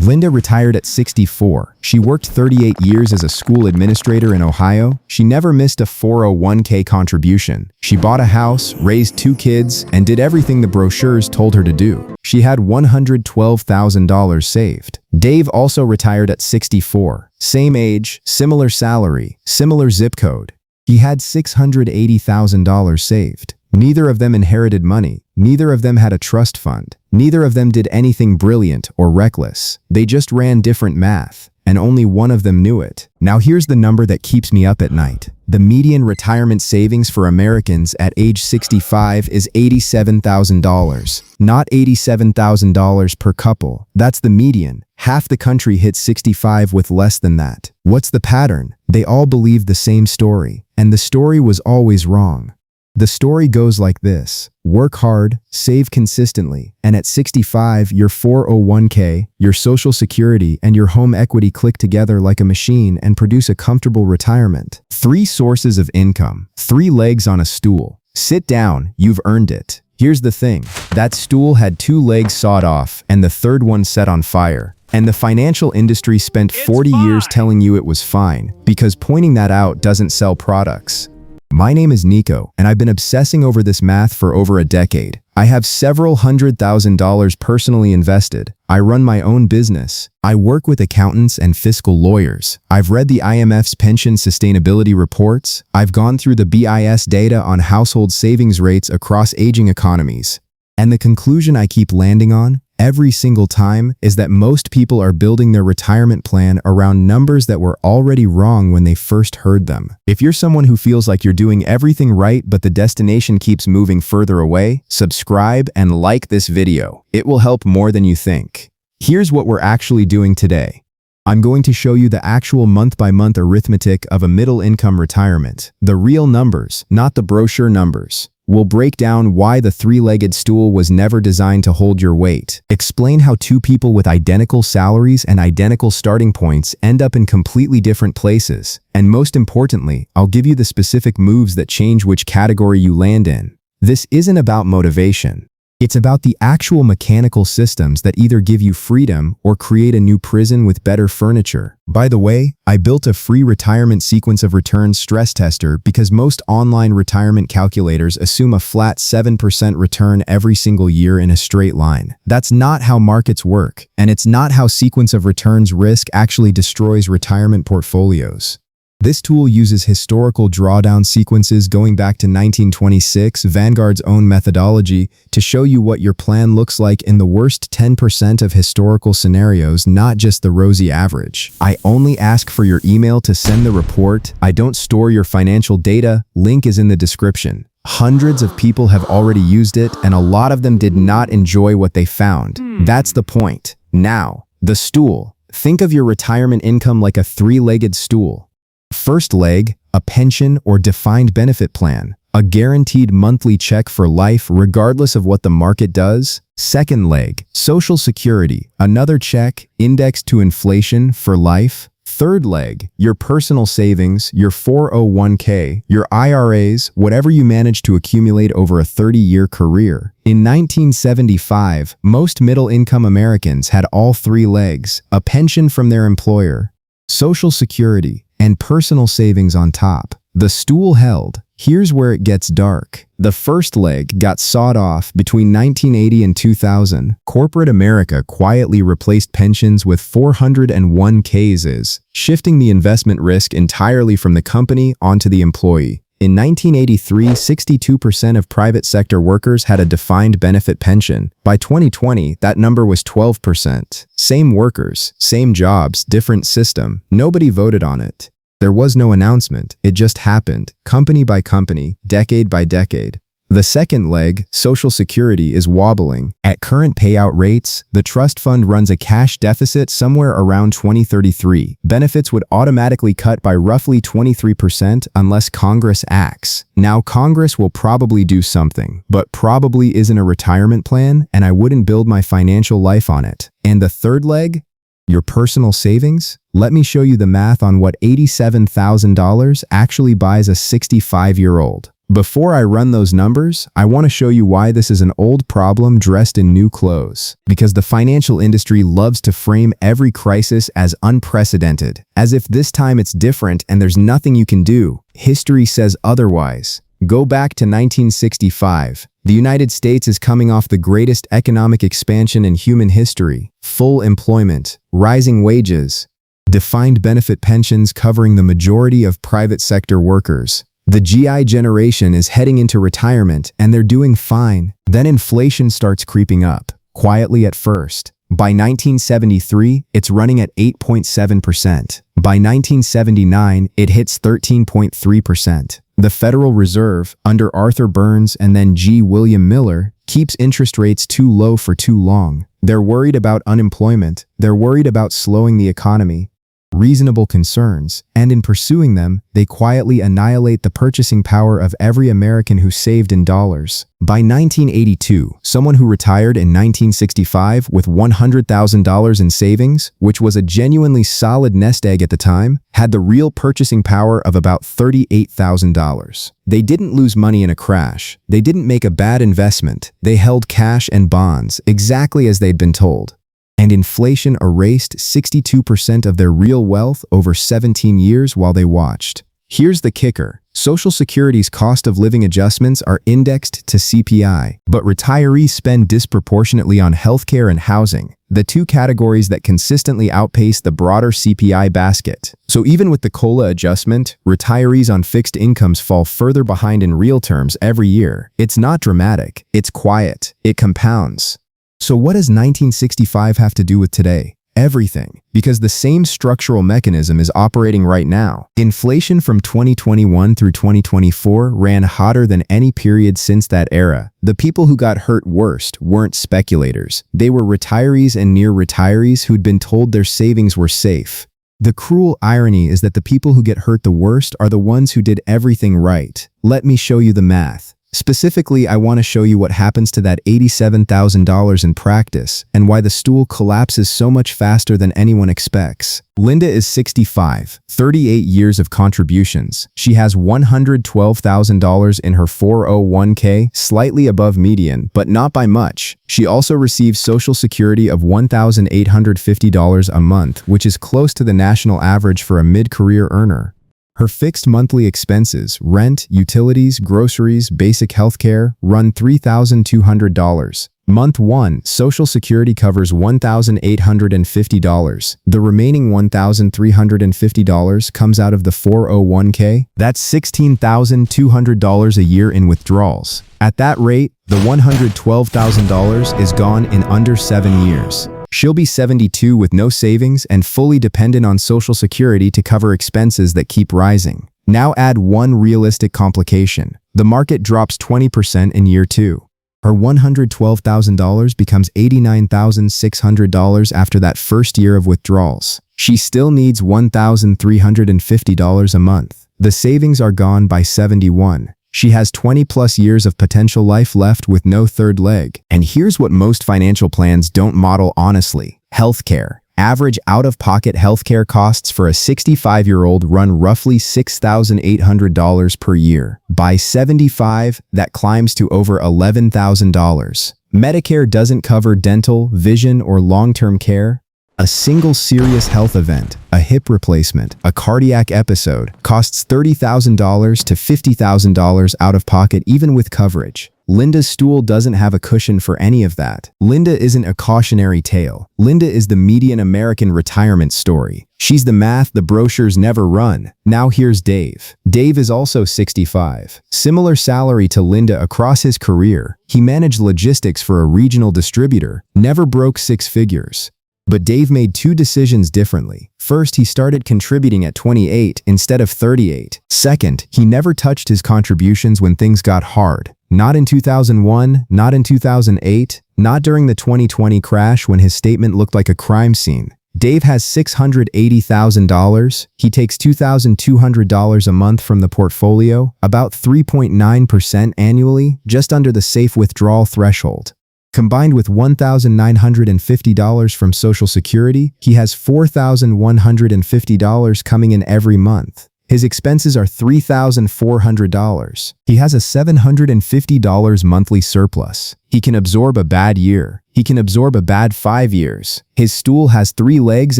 Linda retired at 64. She worked 38 years as a school administrator in Ohio. She never missed a 401k contribution. She bought a house, raised 2 kids, and did everything the brochures told her to do. She had $112,000 saved. Dave also retired at 64. Same age, similar salary, similar zip code. He had $680,000 saved. Neither of them inherited money. Neither of them had a trust fund. Neither of them did anything brilliant or reckless. They just ran different math, and only one of them knew it. Now here's the number that keeps me up at night. The median retirement savings for Americans at age 65 is $87,000. Not $87,000 per couple. That's the median. Half the country hits 65 with less than that. What's the pattern? They all believe the same story, and the story was always wrong. The story goes like this: work hard, save consistently, and at 65, your 401k, your Social Security, and your home equity click together like a machine and produce a comfortable retirement. 3 sources of income, 3 legs on a stool. Sit down, you've earned it. Here's the thing: that stool had 2 legs sawed off and the third one set on fire. And the financial industry spent 40 years telling you it was fine, because pointing that out doesn't sell products. My name is Nico, and I've been obsessing over this math for over a decade. I have several $100,000 personally invested. I run my own business. I work with accountants and fiscal lawyers. I've read the IMF's pension sustainability reports. I've gone through the BIS data on household savings rates across aging economies. And the conclusion I keep landing on, every single time, is that most people are building their retirement plan around numbers that were already wrong when they first heard them. If you're someone who feels like you're doing everything right but the destination keeps moving further away, subscribe and like this video. It will help more than you think. Here's what we're actually doing today. I'm going to show you the actual month-by-month arithmetic of a middle-income retirement. The real numbers, not the brochure numbers. We'll break down why the 3-legged stool was never designed to hold your weight. Explain how 2 people with identical salaries and identical starting points end up in completely different places. And most importantly, I'll give you the specific moves that change which category you land in. This isn't about motivation. It's about the actual mechanical systems that either give you freedom or create a new prison with better furniture. By the way, I built a free retirement sequence of returns stress tester because most online retirement calculators assume a flat 7% return every single year in a straight line. That's not how markets work, and it's not how sequence of returns risk actually destroys retirement portfolios. This tool uses historical drawdown sequences going back to 1926, Vanguard's own methodology, to show you what your plan looks like in the worst 10% of historical scenarios, not just the rosy average. I only ask for your email to send the report. I don't store your financial data. Link is in the description. Hundreds of people have already used it, and a lot of them did not enjoy what they found. That's the point. Now, the stool. Think of your retirement income like a 3-legged stool. First leg, a pension or defined benefit plan, a guaranteed monthly check for life regardless of what the market does. Second leg, Social Security, another check, indexed to inflation for life. Third leg, your personal savings, your 401k, your IRAs, whatever you manage to accumulate over a 30-year career. In 1975, most middle-income Americans had all 3 legs, a pension from their employer, Social Security, and personal savings on top. The stool held. Here's where it gets dark. The first leg got sawed off between 1980 and 2000. Corporate America quietly replaced pensions with 401ks, shifting the investment risk entirely from the company onto the employee. In 1983, 62% of private sector workers had a defined benefit pension. By 2020, that number was 12%. Same workers, same jobs, different system. Nobody voted on it. There was no announcement. It just happened, company by company, decade by decade. The second leg, Social Security, is wobbling. At current payout rates, the trust fund runs a cash deficit somewhere around 2033. Benefits would automatically cut by roughly 23% unless Congress acts. Now, Congress will probably do something, but probably isn't a retirement plan, and I wouldn't build my financial life on it. And the third leg? Your personal savings? Let me show you the math on what $87,000 actually buys a 65-year-old. Before I run those numbers, I want to show you why this is an old problem dressed in new clothes. Because the financial industry loves to frame every crisis as unprecedented, as if this time it's different and there's nothing you can do. History says otherwise. Go back to 1965. The United States is coming off the greatest economic expansion in human history. Full employment, rising wages, defined benefit pensions covering the majority of private sector workers. The GI generation is heading into retirement and they're doing fine. Then inflation starts creeping up, quietly at first. By 1973, it's running at 8.7%. By 1979, it hits 13.3%. The Federal Reserve, under Arthur Burns and then G. William Miller, keeps interest rates too low for too long. They're worried about unemployment. They're worried about slowing the economy. Reasonable concerns, and in pursuing them, they quietly annihilate the purchasing power of every American who saved in dollars. By 1982, someone who retired in 1965 with $100,000 in savings, which was a genuinely solid nest egg at the time, had the real purchasing power of about $38,000. They didn't lose money in a crash. They didn't make a bad investment. They held cash and bonds exactly as they'd been told. And inflation erased 62% of their real wealth over 17 years while they watched. Here's the kicker. Social Security's cost of living adjustments are indexed to CPI, but retirees spend disproportionately on healthcare and housing, the two categories that consistently outpace the broader CPI basket. So even with the COLA adjustment, retirees on fixed incomes fall further behind in real terms every year. It's not dramatic. It's quiet. It compounds. So what does 1965 have to do with today? Everything, because the same structural mechanism is operating right now. Inflation from 2021 through 2024 ran hotter than any period since that era. The people who got hurt worst weren't speculators. They were retirees and near retirees who'd been told their savings were safe. The cruel irony is that the people who get hurt the worst are the ones who did everything right. Let me show you the math. Specifically, I want to show you what happens to that $87,000 in practice and why the stool collapses so much faster than anyone expects. Linda is 65, 38 years of contributions. She has $112,000 in her 401k, slightly above median, but not by much. She also receives Social Security of $1,850 a month, which is close to the national average for a mid-career earner. Her fixed monthly expenses, rent, utilities, groceries, basic healthcare, run $3,200. Month 1, Social Security covers $1,850. The remaining $1,350 comes out of the 401k. That's $16,200 a year in withdrawals. At that rate, the $112,000 is gone in under 7 years. She'll be 72 with no savings and fully dependent on Social Security to cover expenses that keep rising. Now add one realistic complication. The market drops 20% in year 2. Her $112,000 becomes $89,600 after that first year of withdrawals. She still needs $1,350 a month. The savings are gone by 71. She has 20+ years of potential life left with no third leg. And here's what most financial plans don't model honestly. Healthcare. Average out-of-pocket healthcare costs for a 65-year-old run roughly $6,800 per year. By 75, that climbs to over $11,000. Medicare doesn't cover dental, vision, or long-term care. A single serious health event, a hip replacement, a cardiac episode, costs $30,000 to $50,000 out of pocket even with coverage. Linda's stool doesn't have a cushion for any of that. Linda isn't a cautionary tale. Linda is the median American retirement story. She's the math the brochures never run. Now here's Dave. Dave is also 65. Similar salary to Linda across his career. He managed logistics for a regional distributor, never broke 6 figures. But Dave made 2 decisions differently. First, he started contributing at 28 instead of 38. Second, he never touched his contributions when things got hard. Not in 2001, not in 2008, not during the 2020 crash when his statement looked like a crime scene. Dave has $680,000. He takes $2,200 a month from the portfolio, about 3.9% annually, just under the safe withdrawal threshold. Combined with $1,950 from Social Security, he has $4,150 coming in every month. His expenses are $3,400. He has a $750 monthly surplus. He can absorb a bad year. He can absorb a bad 5 years. His stool has 3 legs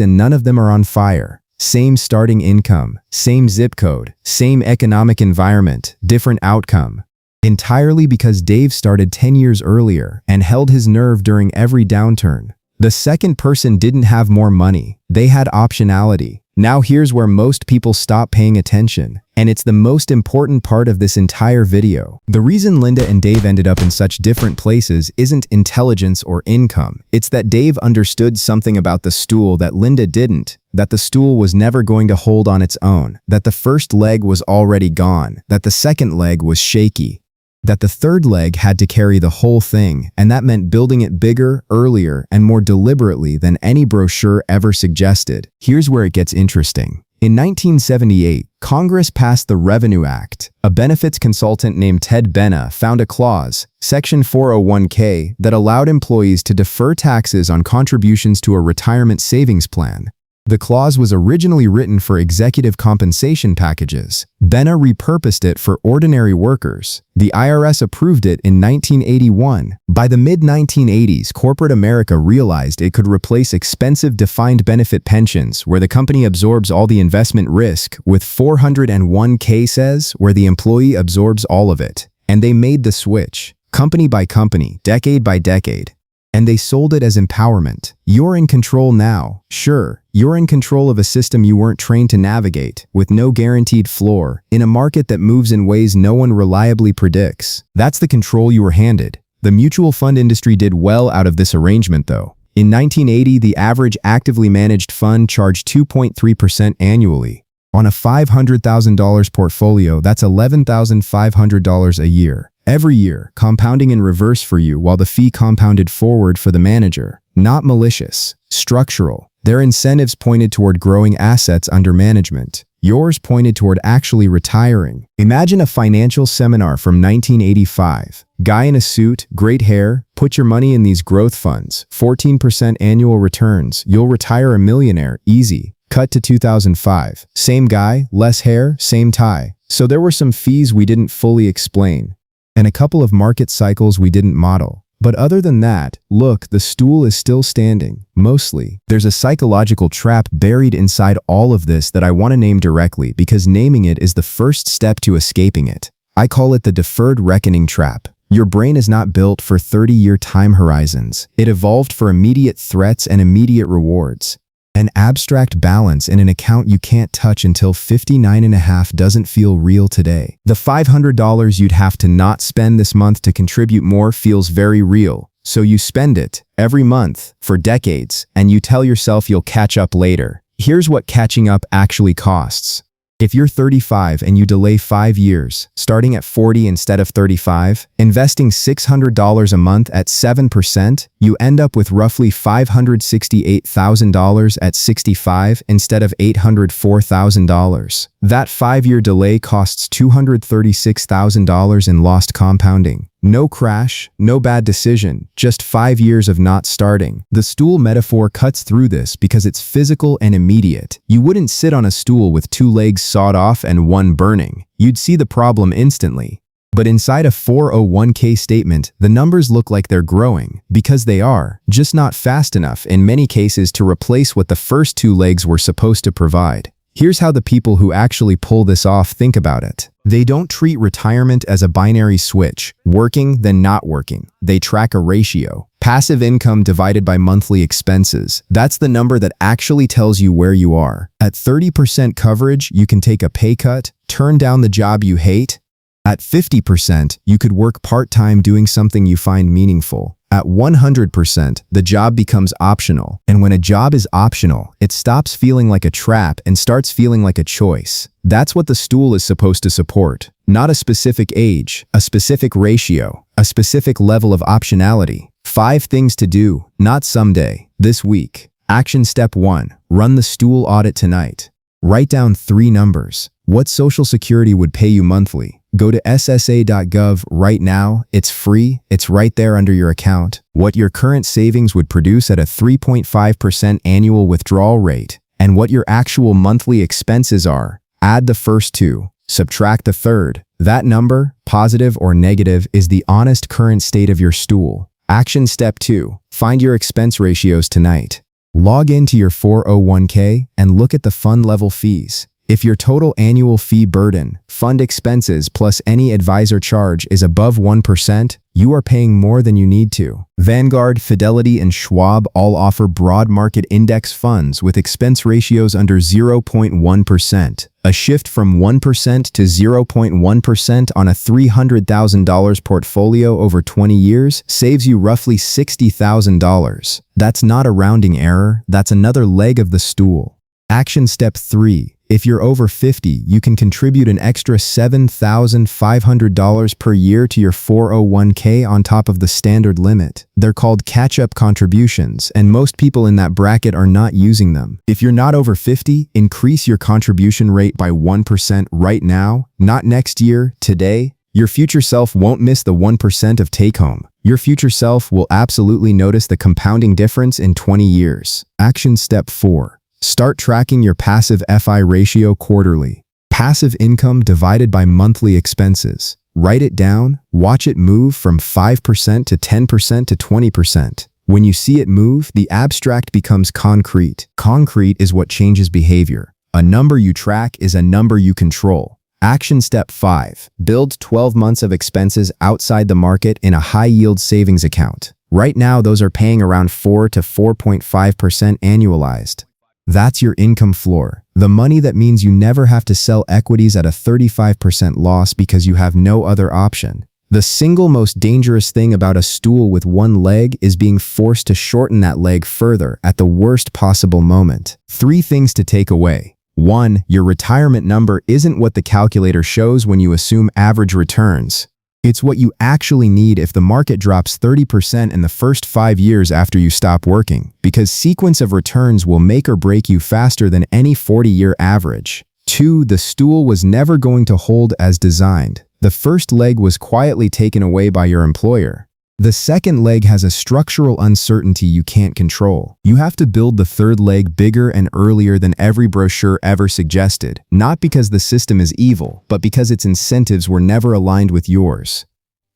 and none of them are on fire. Same starting income, same zip code, same economic environment, different outcome. Entirely because Dave started 10 years earlier and held his nerve during every downturn. The second person didn't have more money. They had optionality. Now here's where most people stop paying attention, and it's the most important part of this entire video. The reason Linda and Dave ended up in such different places isn't intelligence or income. It's that Dave understood something about the stool that Linda didn't, that the stool was never going to hold on its own, that the first leg was already gone, that the second leg was shaky, that the third leg had to carry the whole thing, and that meant building it bigger, earlier, and more deliberately than any brochure ever suggested. Here's where it gets interesting. In 1978, Congress passed the Revenue Act. A benefits consultant named Ted Benna found a clause, Section 401k, that allowed employees to defer taxes on contributions to a retirement savings plan. The clause was originally written for executive compensation packages. Benna repurposed it for ordinary workers. The IRS approved it in 1981. By the mid-1980s, corporate America realized it could replace expensive defined benefit pensions where the company absorbs all the investment risk with 401k says where the employee absorbs all of it. And they made the switch, company by company, decade by decade. And they sold it as empowerment. You're in control now. Sure, you're in control of a system you weren't trained to navigate, with no guaranteed floor, in a market that moves in ways no one reliably predicts. That's the control you were handed. The mutual fund industry did well out of this arrangement, though. In 1980, the average actively managed fund charged 2.3% annually. On a $500,000 portfolio, that's $11,500 a year. Every year, compounding in reverse for you while the fee compounded forward for the manager. Not malicious, structural. Their incentives pointed toward growing assets under management. Yours pointed toward actually retiring. Imagine a financial seminar from 1985. Guy in a suit, great hair, put your money in these growth funds, 14% annual returns, you'll retire a millionaire, easy. Cut to 2005. Same guy, less hair, same tie. So there were some fees we didn't fully explain. And a couple of market cycles we didn't model. But other than that, look, the stool is still standing, mostly. There's a psychological trap buried inside all of this that I want to name directly because naming it is the first step to escaping it. I call it the deferred reckoning trap. Your brain is not built for 30-year time horizons. It evolved for immediate threats and immediate rewards. An abstract balance in an account you can't touch until 59.5 doesn't feel real today. The $500 you'd have to not spend this month to contribute more feels very real. So you spend it every month for decades and you tell yourself you'll catch up later. Here's what catching up actually costs. If you're 35 and you delay 5 years, starting at 40 instead of 35, investing $600 a month at 7%, you end up with roughly $568,000 at 65 instead of $804,000. That 5-year delay costs $236,000 in lost compounding. No crash, no bad decision, just 5 years of not starting. The stool metaphor cuts through this because it's physical and immediate. You wouldn't sit on a stool with 2 legs sawed off and 1 burning. You'd see the problem instantly. But inside a 401k statement, the numbers look like they're growing, because they are, just not fast enough in many cases to replace what the first 2 legs were supposed to provide. Here's how the people who actually pull this off think about it. They don't treat retirement as a binary switch, working then not working. They track a ratio. Passive income divided by monthly expenses. That's the number that actually tells you where you are. At 30% coverage, you can take a pay cut, turn down the job you hate. At 50%, you could work part-time doing something you find meaningful. At 100%, the job becomes optional. And when a job is optional, it stops feeling like a trap and starts feeling like a choice. That's what the stool is supposed to support. Not a specific age, a specific ratio, a specific level of optionality. 5 things to do, not someday, this week. Action step 1, run the stool audit tonight. Write down 3 numbers. What Social Security would pay you monthly? Go to ssa.gov right now. It's free. It's right there under your account. What your current savings would produce at a 3.5% annual withdrawal rate, and what your actual monthly expenses are. Add the first two. Subtract the third. That number, positive or negative, is the honest current state of your stool. Action step 2. Find your expense ratios tonight. Log into your 401k and look at the fund level fees. If your total annual fee burden, fund expenses plus any advisor charge is above 1%, you are paying more than you need to. Vanguard, Fidelity, and Schwab all offer broad market index funds with expense ratios under 0.1%. A shift from 1% to 0.1% on a $300,000 portfolio over 20 years saves you roughly $60,000. That's not a rounding error, that's another leg of the stool. Action step 3. If you're over 50, you can contribute an extra $7,500 per year to your 401k on top of the standard limit. They're called catch-up contributions, and most people in that bracket are not using them. If you're not over 50, increase your contribution rate by 1% right now, not next year, today. Your future self won't miss the 1% of take-home. Your future self will absolutely notice the compounding difference in 20 years. Action step 4. Start tracking your passive FI ratio quarterly. Passive income divided by monthly expenses. Write it down, watch it move from 5% to 10% to 20%. When you see it move, the abstract becomes concrete. Concrete is what changes behavior. A number you track is a number you control. Action step 5. Build 12 months of expenses outside the market in a high-yield savings account. Right now, those are paying around 4 to 4.5% annualized. That's your income floor. The money that means you never have to sell equities at a 35% loss because you have no other option. The single most dangerous thing about a stool with one leg is being forced to shorten that leg further at the worst possible moment. 3 things to take away. 1. Your retirement number isn't what the calculator shows when you assume average returns. It's what you actually need if the market drops 30% in the first 5 years after you stop working, because sequence of returns will make or break you faster than any 40-year average. 2. The stool was never going to hold as designed. The first leg was quietly taken away by your employer. The second leg has a structural uncertainty you can't control. You have to build the third leg bigger and earlier than every brochure ever suggested, not because the system is evil, but because its incentives were never aligned with yours.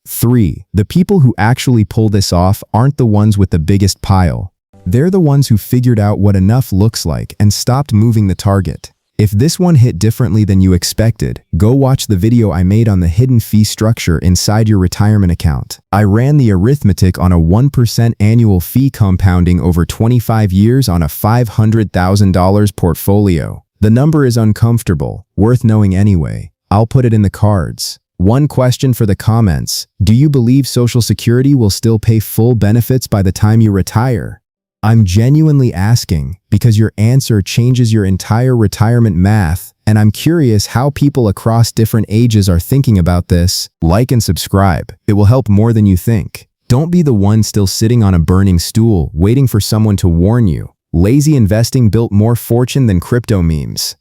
3. The people who actually pull this off aren't the ones with the biggest pile. They're the ones who figured out what enough looks like and stopped moving the target. If this one hit differently than you expected, go watch the video I made on the hidden fee structure inside your retirement account. I ran the arithmetic on a 1% annual fee compounding over 25 years on a $500,000 portfolio. The number is uncomfortable, worth knowing anyway. I'll put it in the cards. One question for the comments: do you believe Social Security will still pay full benefits by the time you retire? I'm genuinely asking because your answer changes your entire retirement math, and I'm curious how people across different ages are thinking about this. Like and subscribe. It will help more than you think. Don't be the one still sitting on a burning stool, waiting for someone to warn you. Lazy investing built more fortune than crypto memes.